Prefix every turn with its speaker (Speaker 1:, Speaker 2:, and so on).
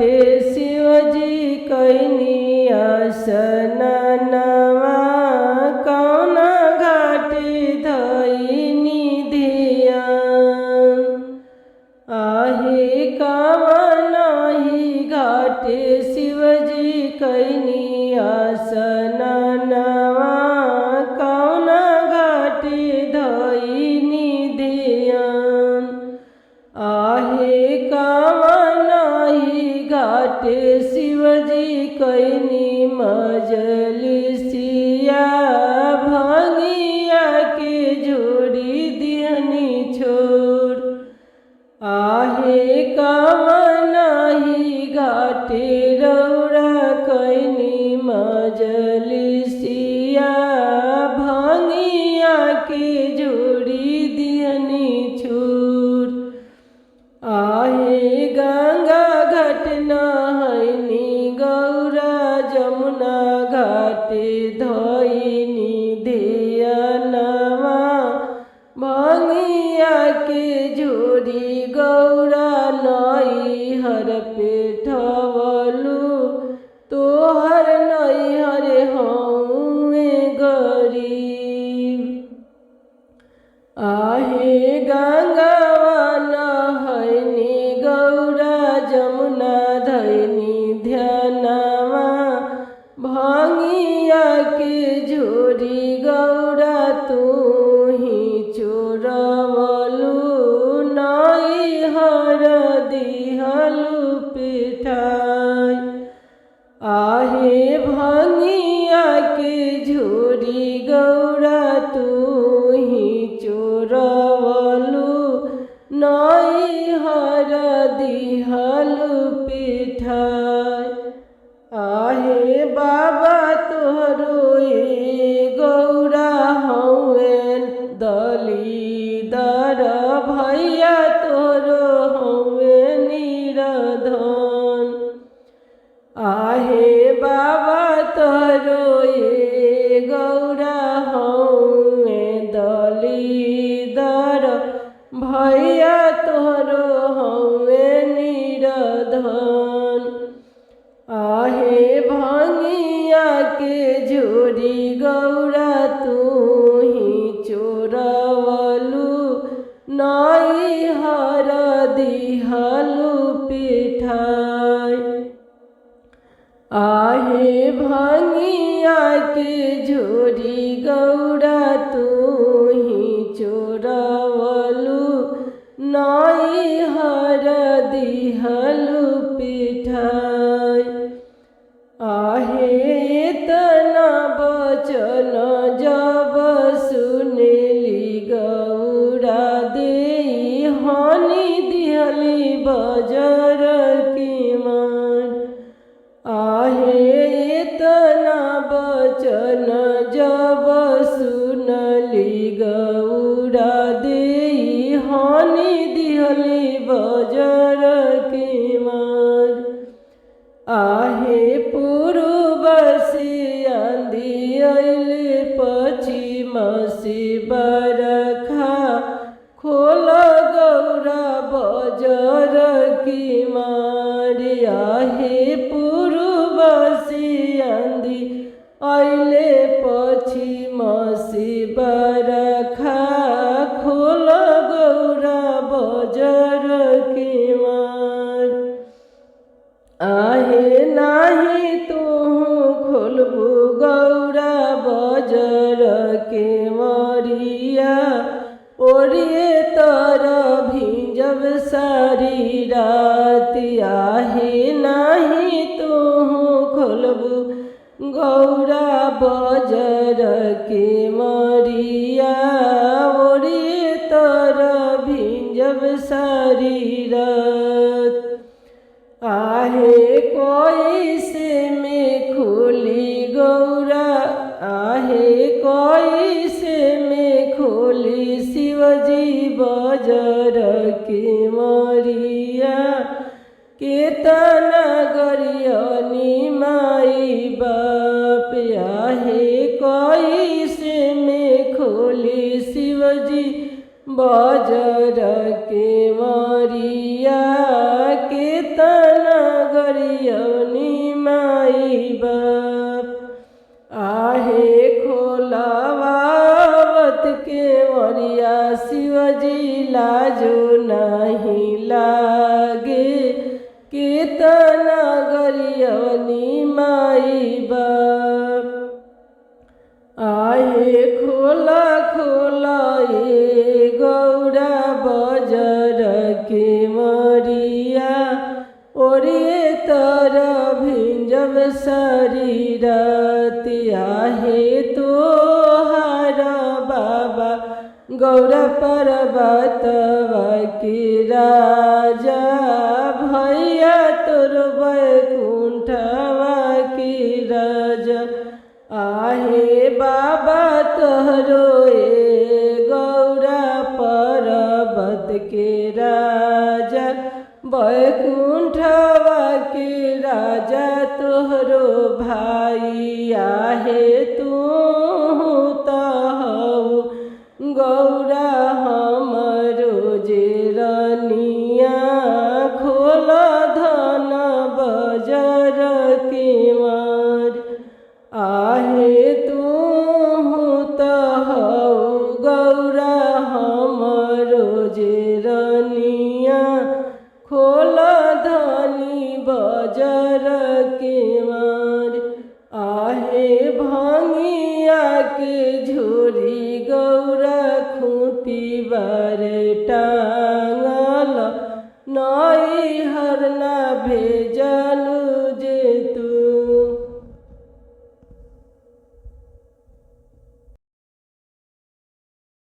Speaker 1: घाटे शिवजी कैनी आसनवा कौना घाटे धइनी ध्यान आहे कामनाही घाटे शिवजी कैनी आसनवा कौना घाटे धइनी ध्यान आहे कामनाही घाटे शिवजी कैनी मजलिसिया भंगिया के जोड़ी दिहनी छोड़ आहे कामनाही घाटे रौरा कैनी मजलिसिया भंगिया के जोड़ी दिहनी छोड़ आहे गंगा घाट नहैनी गौरा जमुना घाटे धइनी ध्यानवा भंगिया के जोड़ी गौरा नैहर पेठवलू तोहर नैहर हउए गरीब आहे गंगावा नहैनी गौरा जमुना धइनी ध्यानवा भंगिया के जोड़ी गौरा तू ही चोरवलू नैहर दिहलू पिठाई आहे भंगिया के जोड़ी गौरा तू ही चोरवलू नैहर दिहलू पिठाई आहे बाबा तोहरो ए गौरा हउए दलीदर भैया तोहरो हउए निरधन आहे बाबा तोहरो ए गौरा हउए दलीदर भैया तोहरो हउए निरधन आहे भंगिया के जोड़ी गौरा तू ही चोरवलू नैहर दिहलू पिठाई आहे भंगिया के जोड़ी गौरा तू ही चोरवलू नैहर दिहलू पिठाई आहे तना बचन जब सुनेली गौरा देई हनी दिहली बजर की मन आहे तना बचन जब सुनली गौरा देई हनी दिहली बजर की मन आहे पूर्व से आंधी अइले पश्चिम से बरखा खोल गौरा बजर की मारी आहे पूर्व से आंधी अइले पश्चिम से बरखा खोल गौरा बजर की मार आहे नाही तू खोलबू गौरा बजर के मरिया ओरिए तर भिजब सारी रात आहे नाही तू खोलबू गौरा बजर के मरिया ओरिए तर भिजब सारी रात आहे कोई से में खोली गौरा आहे कोई से में खोली शिवजी बजर के मरिया केतना गरियनी माई बाप आहे कोई से में खोली शिवजी बजर के मरिया केतना गर गरियवनी माई बाप। आहे खोलावत के वरिया शिवजी लाजो नहीं लागे, केतना गरियवनी माई बाप। आहे खोला खोला ये गौरा बजर के मरिया, ओरिए तर भिंजब शरीरत। आहे तोहार बाबा गौरा पर्वतवा के राजा, भैया तोर बैकुंठवा के राजा। आहे बाबा तोहरो ए गौरा पर्वत के राजा, बैकुंठवा के राजा तोहरो भाई। आहे तू तहु गौरा हमरो जे रनिया, खोल धन बजर के मार। आहे तू तहु गौरा हमरो जे रनिया, खोल धनी बजर के मार। आहे भंगिया के झोरी गौरा खूंटी बारे टांगल, न